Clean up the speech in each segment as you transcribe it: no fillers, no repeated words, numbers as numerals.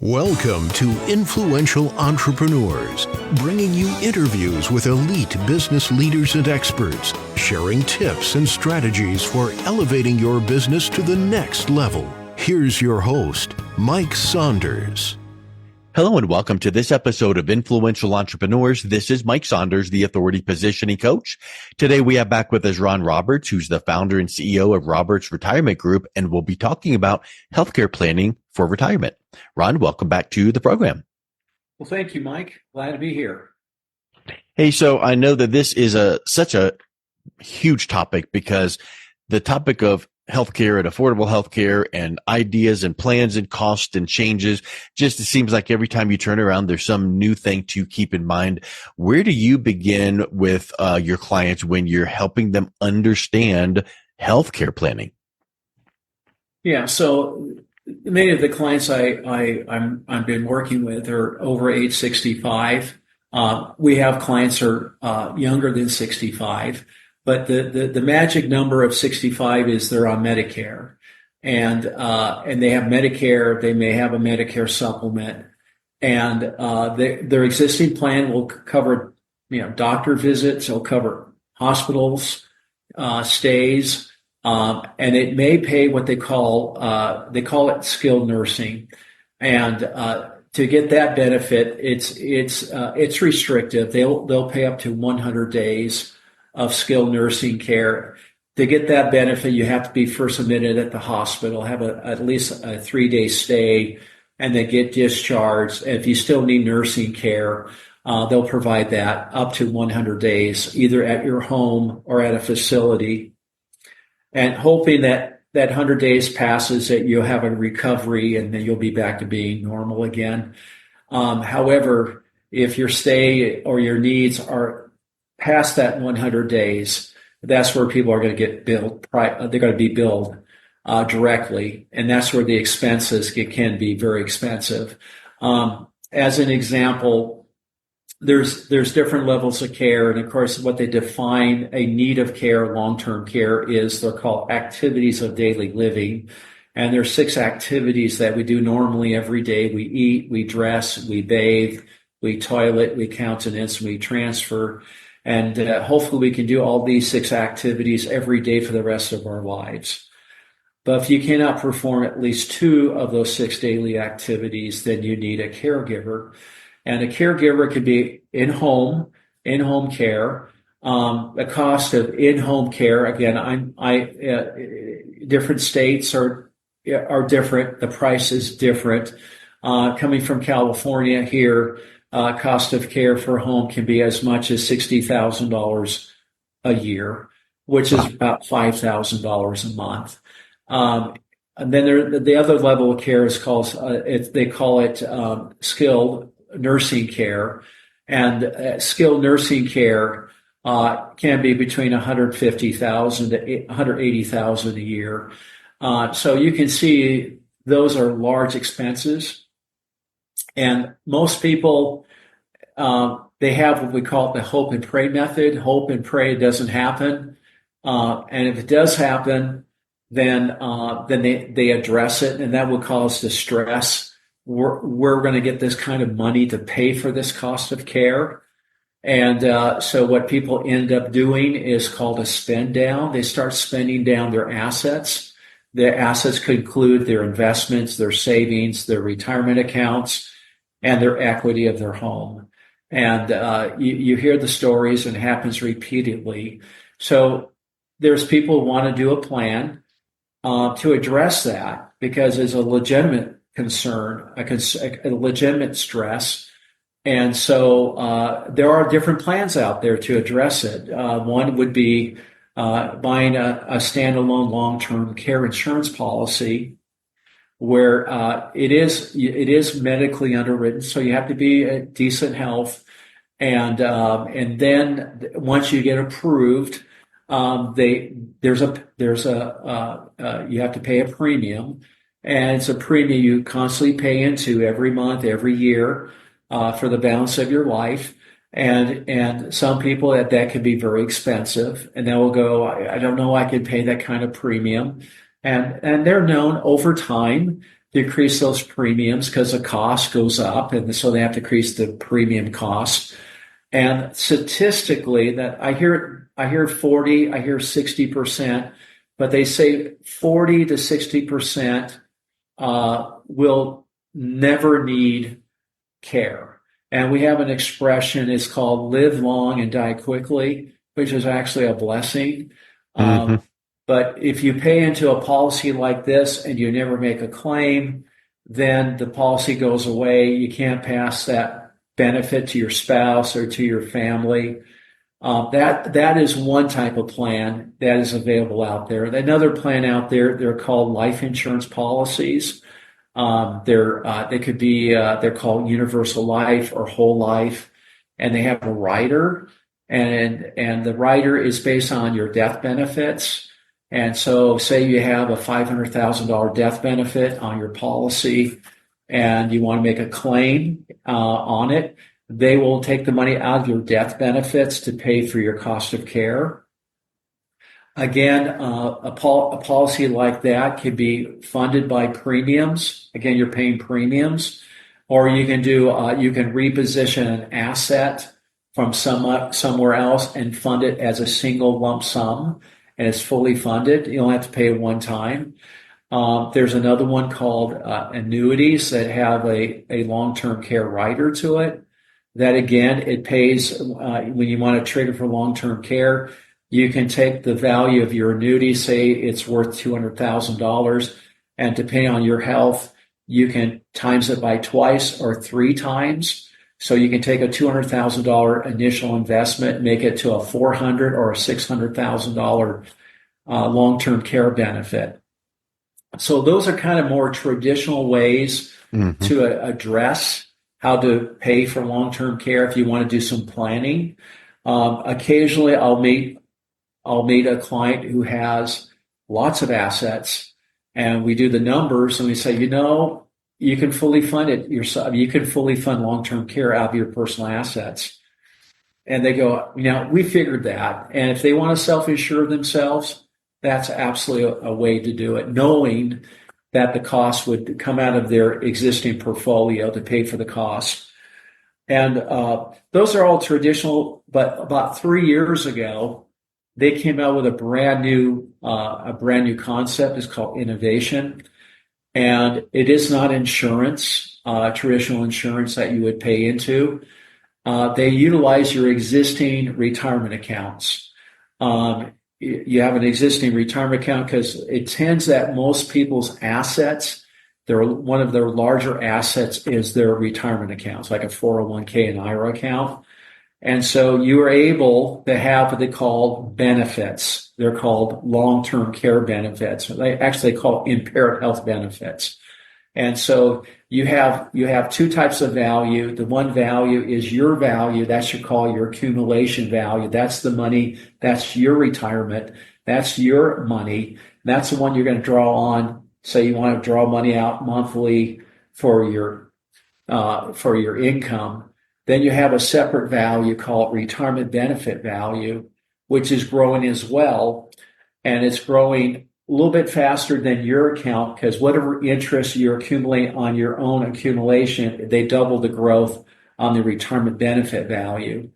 Welcome to Influential Entrepreneurs, bringing you interviews with elite business leaders and experts, sharing tips and strategies for elevating your business to the next level. Here's your host, Mike Saunders. Hello and welcome to this episode of Influential Entrepreneurs. This is Mike Saunders, the Authority Positioning Coach. Today we have back with us Ron Roberts, who's the founder and CEO of Roberts Retirement Group, and we'll be talking about healthcare planning for retirement. Ron, welcome back to the program. Well, thank you, Mike. Glad to be here. Hey, so I know that this is such a huge topic because the topic of healthcare and affordable healthcare and ideas and plans and costs and changes, just it seems like every time you turn around, there's some new thing to keep in mind. Where do you begin with your clients when you're helping them understand healthcare planning? Yeah, so many of the clients I've been working with are over age 65. We have clients who are younger than 65. But the magic number of 65 is they're on Medicare, and they have Medicare. They may have a Medicare supplement, and their existing plan will cover doctor visits. It'll cover hospitals, stays, and it may pay what they call it skilled nursing, and to get that benefit, it's restrictive. They'll pay up to 100 days of skilled nursing care. To get that benefit, you have to be first admitted at the hospital, have at least a 3-day stay, and then get discharged. And if you still need nursing care, they'll provide that up to 100 days, either at your home or at a facility. And hoping that 100 days passes, that you'll have a recovery and then you'll be back to being normal again. However, if your stay or your needs are past that 100 days, that's where people are going to get billed. They're going to be billed directly, and that's where the expenses can be very expensive. As an example, there's different levels of care, and of course, what they define a need of care, long-term care, is they're called activities of daily living. And there's 6 activities that we do normally every day. We eat, we dress, we bathe, we toilet, we countenance, we transfer. And hopefully we can do all these 6 activities every day for the rest of our lives. But if you cannot perform at least 2 of those 6 daily activities, then you need a caregiver. And a caregiver could be in-home care. The cost of in-home care, again, different states are different. The price is different. Coming from California here, cost of care for home can be as much as $60,000 a year, which is about $5,000 a month. And then the other level of care is called, they call it skilled nursing care. And skilled nursing care can be between $150,000 to $180,000 a year. So you can see those are large expenses. And most people, they have what we call the hope and pray method. Hope and pray it doesn't happen. And if it does happen, then they address it, and that will cause distress. We're going to get this kind of money to pay for this cost of care. And so what people end up doing is called a spend down. They start spending down their assets. Their assets could include their investments, their savings, their retirement accounts, and their equity of their home. And you hear the stories, and it happens repeatedly. So there's people who want to do a plan to address that because it's a legitimate concern, a legitimate stress. And so there are different plans out there to address it. One would be buying a standalone long-term care insurance policy, where it is medically underwritten, so you have to be at decent health, and then once you get approved, you have to pay a premium, and it's a premium you constantly pay into every month, every year, for the balance of your life. And some people that can be very expensive, and they will go, I don't know, I can pay that kind of premium. And they're known over time decrease those premiums because the cost goes up, and so they have to decrease the premium cost. And statistically, that I hear 40, I hear 60%, but they say 40 to 60% will never need care. And we have an expression, it's called live long and die quickly, which is actually a blessing. Mm-hmm. But if you pay into a policy like this and you never make a claim, then the policy goes away. You can't pass that benefit to your spouse or to your family. That is one type of plan that is available out there. Another plan out there, they're called life insurance policies. They could be they're called universal life or whole life, and they have a rider, and the rider is based on your death benefits. And so, say you have a $500,000 death benefit on your policy, and you want to make a claim on it. They will take the money out of your death benefits to pay for your cost of care. Again, a policy like that can be funded by premiums. Again, you're paying premiums, or you can reposition an asset from somewhere else and fund it as a single lump sum, and it's fully funded. You don't have to pay it one time. There's another one called annuities that have a long-term care rider to it. That again, it pays when you want to trigger for long-term care. You can take the value of your annuity, say it's worth $200,000, and depending on your health, you can times it by twice or three times. So you can take a $200,000 initial investment, make it to a $400,000 or a $600,000 long-term care benefit. So those are kind of more traditional ways to address how to pay for long-term care if you want to do some planning. Occasionally, I'll meet a client who has lots of assets, and we do the numbers, and we say, you can fully fund it yourself. You can fully fund long-term care out of your personal assets. And they go, we figured that. And if they want to self-insure themselves, that's absolutely a way to do it, knowing that the cost would come out of their existing portfolio to pay for the cost. And those are all traditional, but about 3 years ago, they came out with a brand new concept. It's called innovation. And it is not insurance, traditional insurance that you would pay into. They utilize your existing retirement accounts. You have an existing retirement account because it tends that most people's assets, one of their larger assets is their retirement accounts, like a 401k and IRA account. And so you are able to have what they call benefits. They're called long-term care benefits. They actually call impaired health benefits. And so you have two types of value. The one value is your value. That's your accumulation value. That's the money. That's your retirement. That's your money. That's the one you're going to draw on. Say you want to draw money out monthly for your income. Then you have a separate value called retirement benefit value, which is growing as well. And it's growing a little bit faster than your account because whatever interest you accumulate on your own accumulation, they double the growth on the retirement benefit value.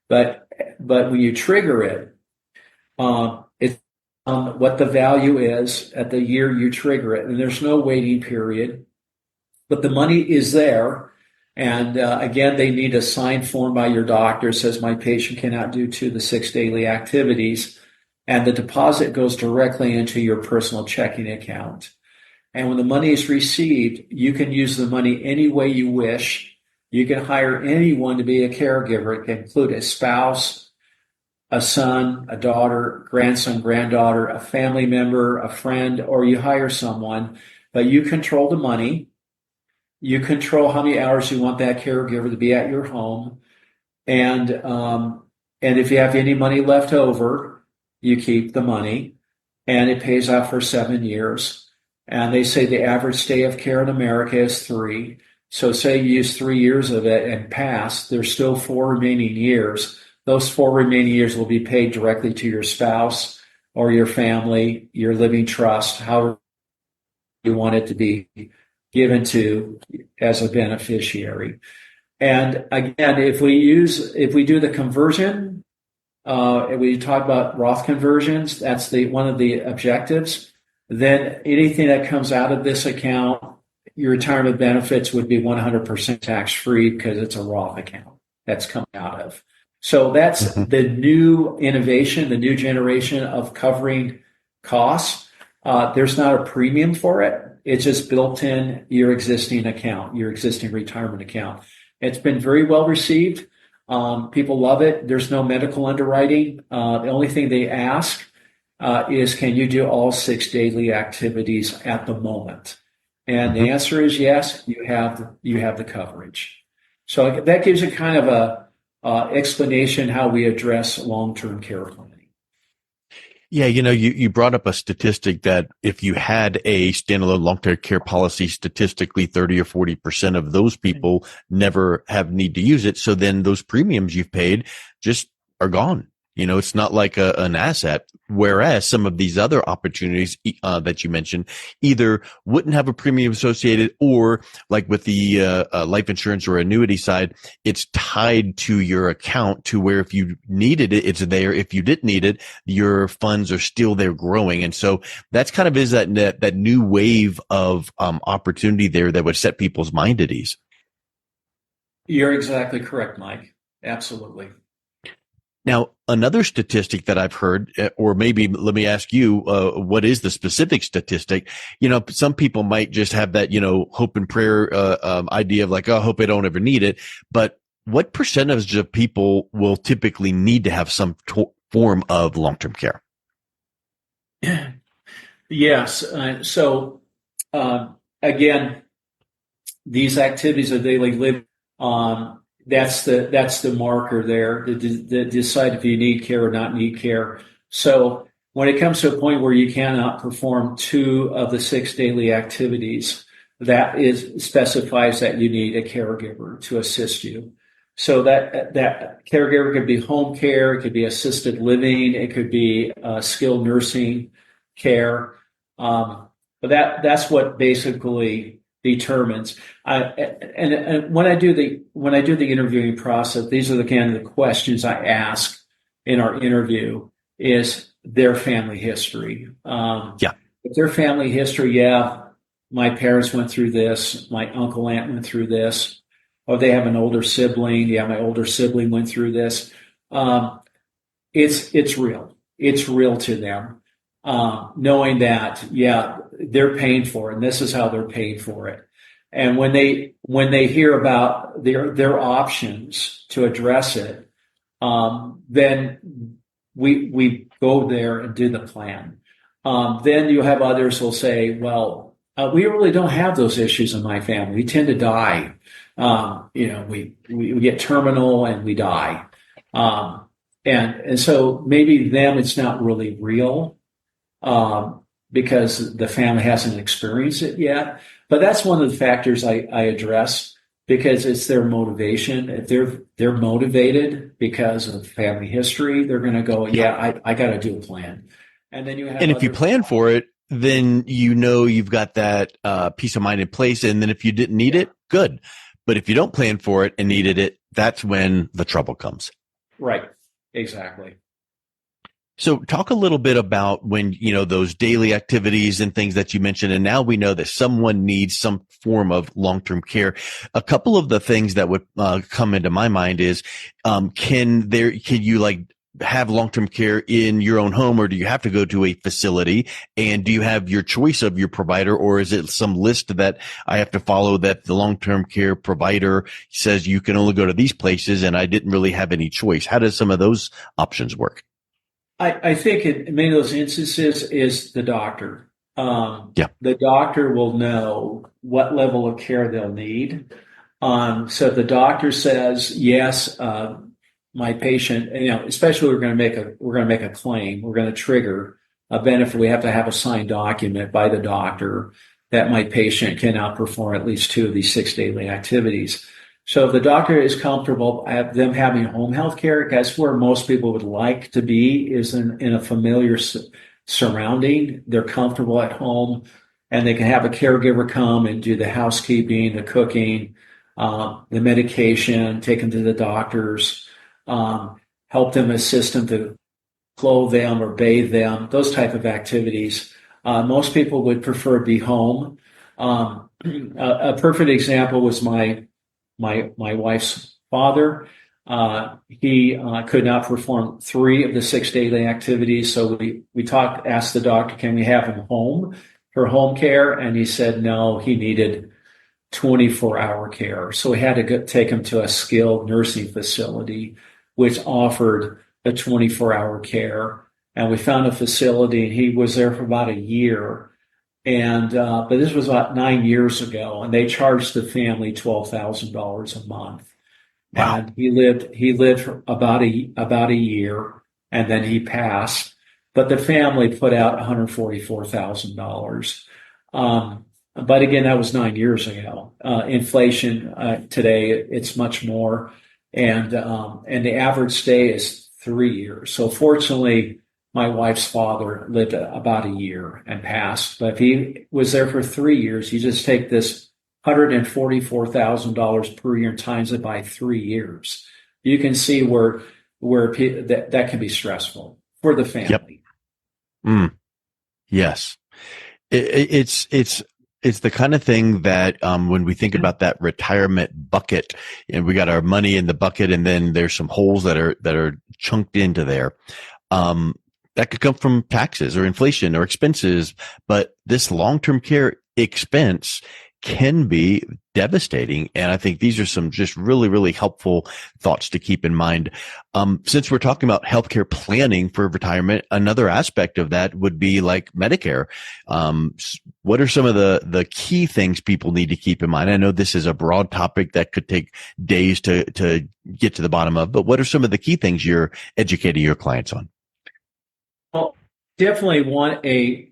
But when you trigger it, it's what the value is at the year you trigger it. And there's no waiting period, but the money is there. And again, they need a signed form by your doctor that says my patient cannot do 2 to 6 daily activities. And the deposit goes directly into your personal checking account. And when the money is received, you can use the money any way you wish. You can hire anyone to be a caregiver. It can include a spouse, a son, a daughter, grandson, granddaughter, a family member, a friend, or you hire someone. But you control the money. You control how many hours you want that caregiver to be at your home. And if you have any money left over, you keep the money, and it pays out for 7 years. And they say the average stay of care in America is 3. So say you use 3 years of it and pass, there's still 4 remaining years. Those 4 remaining years will be paid directly to your spouse or your family, your living trust, however you want it to be given to as a beneficiary. And again, if we do the conversion, we talk about Roth conversions, that's one of the objectives, then anything that comes out of this account, your retirement benefits would be 100% tax-free because it's a Roth account that's coming out of. So that's the new innovation, the new generation of covering costs. There's not a premium for it. It's just built in your existing account, your existing retirement account. It's been very well received. People love it. There's no medical underwriting. The only thing they ask is, can you do all 6 daily activities at the moment? And the answer is yes, you have the coverage. So that gives you kind of a explanation how we address long-term care planning. Yeah, you brought up a statistic that if you had a standalone long-term care policy, statistically 30 or 40% of those people never have need to use it. So then those premiums you've paid just are gone. It's not like an asset. Whereas some of these other opportunities that you mentioned either wouldn't have a premium associated, or like with the life insurance or annuity side, it's tied to your account to where if you needed it, it's there. If you didn't need it, your funds are still there growing. And so that's kind of is that new wave of opportunity there that would set people's mind at ease. You're exactly correct, Mike. Absolutely. Now, another statistic that I've heard, or maybe let me ask you, what is the specific statistic? Some people might just have that, hope and prayer idea of like, oh, I hope I don't ever need it. But what percentage of people will typically need to have some form of long-term care? Yes. So again, these activities of daily living, that's the marker there to decide if you need care or not need care. So when it comes to a point where you cannot perform 2 of the 6 daily activities, that specifies that you need a caregiver to assist you. So that caregiver could be home care, it could be assisted living, it could be skilled nursing care. But that's what basically determines. And when I do the interviewing process, these are the questions I ask in our interview is their family history. If their family history, my parents went through this, my uncle, aunt went through this, or they have an older sibling. Yeah, my older sibling went through this. It's real. It's real to them. Knowing that, they're paying for it, and this is how they're paying for it. And when they hear about their options to address it, then we go there and do the plan. Then you have others who'll say, well, we really don't have those issues in my family. We tend to die. We get terminal and we die. And so maybe them, it's not really real. Because the family hasn't experienced it yet. But that's one of the factors I address, because it's their motivation. If they're motivated because of family history, they're going to go, I got to do a plan. And then if you plan for it, then you've got that peace of mind in place. And then if you didn't need it, good. But if you don't plan for it and needed it, that's when the trouble comes. Right. Exactly. So talk a little bit about when, those daily activities and things that you mentioned, and now we know that someone needs some form of long-term care. A couple of the things that would come into my mind is, can you have long-term care in your own home, or do you have to go to a facility? And do you have your choice of your provider, or is it some list that I have to follow that the long-term care provider says you can only go to these places and I didn't really have any choice? How does some of those options work? I think in many of those instances is the doctor. The doctor will know what level of care they'll need. So if the doctor says, yes, my patient, especially we're going to make a claim, we're going to trigger a benefit. We have to have a signed document by the doctor that my patient can outperform at least 2 of these 6 daily activities. So if the doctor is comfortable at them having home health care, that's where most people would like to be, is in a familiar surrounding. They're comfortable at home. and they can have a caregiver come and do the housekeeping, the cooking, the medication, take them to the doctors, help them, assist them to clothe them or bathe them, those type of activities. Most people would prefer to be home. A perfect example was my wife's father. He could not perform 3 of the 6 daily activities, so asked the doctor, can we have him home for home care? And he said no, he needed 24-hour care. So we had to take him to a skilled nursing facility, which offered a 24-hour care. And we found a facility, and he was there for about a year. And but this was about 9 years ago, and they charged the family $12,000 a month. Wow. And he lived for about a year, and then he passed. But the family put out $144,000. But again, that was 9 years ago. Inflation today, it's much more, and the average stay is 3 years. So fortunately, my wife's father lived about a year and passed. But if he was there for 3 years, you just take this $144,000 per year and times it by 3 years. You can see where that can be stressful for the family. Yep. Yes, it's the kind of thing that when we think about that retirement bucket, and we got our money in the bucket, and then there's some holes that are chunked into there. That could come from taxes or inflation or expenses, but this long-term care expense can be devastating. And I think these are some just really, really helpful thoughts to keep in mind. Since we're talking about healthcare planning for retirement, another aspect of that would be like Medicare. What are some of the key things people need to keep in mind? I know this is a broad topic that could take days to get to the bottom of, but what are some of the key things you're educating your clients on? Well, definitely want a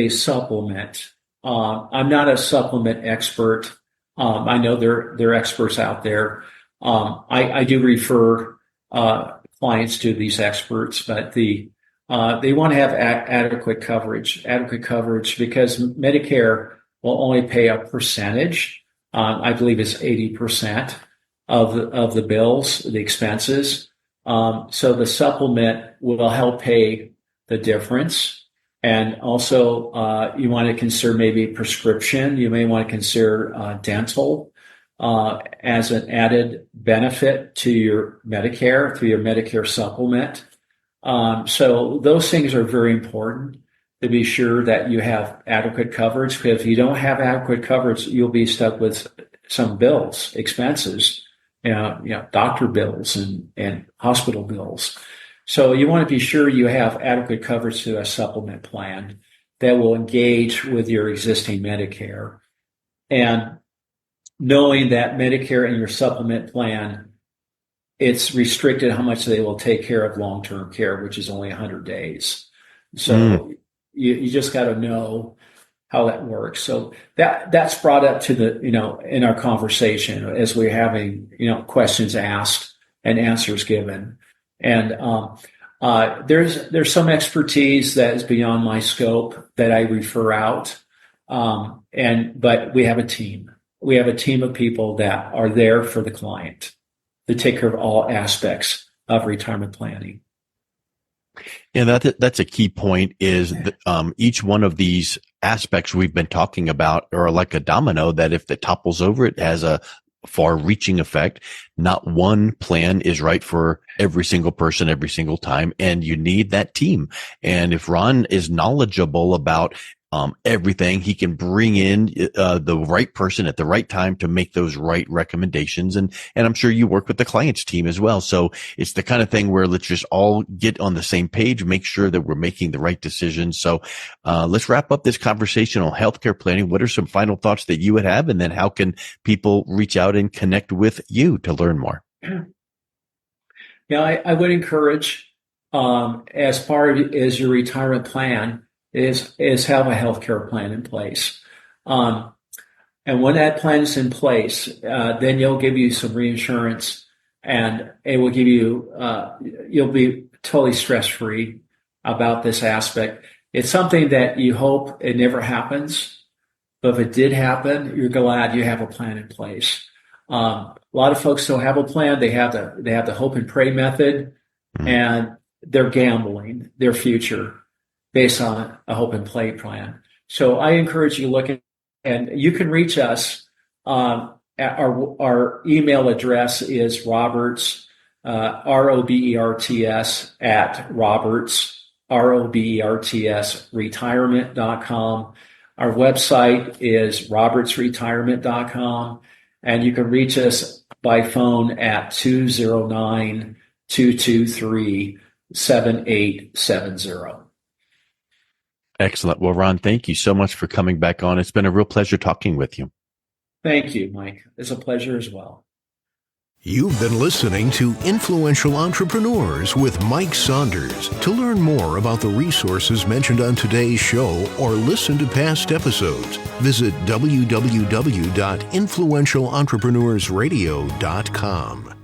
supplement. I'm not a supplement expert. I know there are experts out there. I do refer clients to these experts, but they want to have adequate coverage because Medicare will only pay a percentage. I believe it's 80% of the bills, the expenses. So the supplement will help pay the difference. And also, you want to consider maybe prescription. You may want to consider dental as an added benefit to your Medicare through your Medicare supplement. So those things are very important to be sure that you have adequate coverage. Because if you don't have adequate coverage, you'll be stuck with some bills, expenses, doctor bills and hospital bills. So you want to be sure you have adequate coverage through a supplement plan that will engage with your existing Medicare. And knowing that Medicare and your supplement plan, it's restricted how much they will take care of long-term care, which is only 100 days. So you just got to know how that works. So that's brought up to in our conversation as we're having, questions asked and answers given. And there's some expertise that is beyond my scope that I refer out. But we have a team. We have a team of people that are there for the client to take care of all aspects of retirement planning. And that's a key point is that, each one of these aspects we've been talking about are like a domino that if it topples over, it has a far-reaching effect. Not one plan is right for every single person every single time, and you need that team. And if Ron is knowledgeable about everything, he can bring in the right person at the right time to make those right recommendations. And I'm sure you work with the client's team as well. So it's the kind of thing where let's just all get on the same page, make sure that we're making the right decisions. So let's wrap up this conversation on healthcare planning. What are some final thoughts that you would have? And then how can people reach out and connect with you to learn more? Yeah, I would encourage, as part of your retirement plan, is have a healthcare plan in place. And when that plan is in place, then you'll give you some reinsurance, and it will give you, you'll be totally stress-free about this aspect. It's something that you hope it never happens, But if it did happen, you're glad you have a plan in place. A lot of folks don't have a plan. They have the hope and pray method, and they're gambling their future based on a hope and play plan. So I encourage you to look at, and you can reach us. At our email address is Roberts, ROBERTS at Roberts, ROBERTS retirement.com. Our website is robertsretirement.com, and you can reach us by phone at 209-223-7870. Excellent. Well, Ron, thank you so much for coming back on. It's been a real pleasure talking with you. Thank you, Mike. It's a pleasure as well. You've been listening to Influential Entrepreneurs with Mike Saunders. To learn more about the resources mentioned on today's show or listen to past episodes, visit www.influentialentrepreneursradio.com.